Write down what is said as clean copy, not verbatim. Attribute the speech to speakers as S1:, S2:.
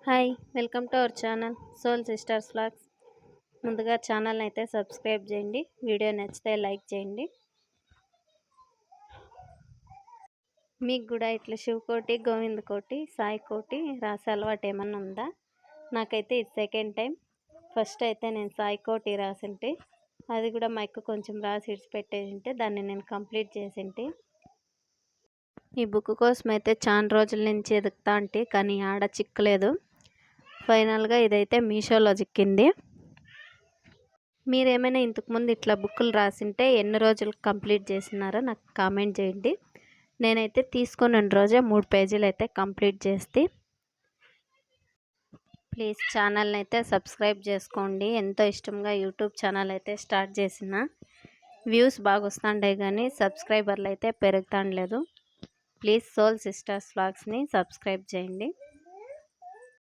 S1: Hi welcome to our channel soul sisters vlogs. ముందుగా ఛానల్ని అయితే సబ్స్క్రైబ్ చేయండి. వీడియో నచ్చితే లైక్ చేయండి. మీకు కూడా ఇట్లా శివకోటి, గోవింద్ కోటి, సాయి కోటి రాసే అలవాటు ఏమన్నా ఉందా? నాకైతే ఇది సెకండ్ టైం. ఫస్ట్ అయితే నేను సాయి కోటి రాసింటే, అది కూడా మా అక్క కొంచెం రాసి ఇడిచిపెట్టేసింటే దాన్ని నేను కంప్లీట్ చేసింటే. ఈ బుక్ కోసం అయితే చాలా రోజుల నుంచి ఎదుగుతా అంటే కానీ ఆడ చిక్కలేదు. ఫైనల్గా ఇదైతే మీషోలో చిక్కింది. మీరేమైనా ఇంతకుముందు ఇట్లా బుక్కులు రాసింటే ఎన్ని రోజులు కంప్లీట్ చేసినారో నాకు కామెంట్ చేయండి. నేనైతే తీసుకున్న రోజే 3 పేజీలు అయితే కంప్లీట్ చేస్తే. ప్లీజ్ ఛానల్ని అయితే సబ్స్క్రైబ్ చేసుకోండి. ఎంతో ఇష్టంగా యూట్యూబ్ ఛానల్ అయితే స్టార్ట్ చేసిన. వ్యూస్ బాగా వస్తుంటాయి కానీ సబ్స్క్రైబర్లు అయితే పెరుగుతాండలేదు. ప్లీజ్ సోల్ సిస్టర్స్ వ్లాగ్స్ని సబ్స్క్రైబ్ చేయండి.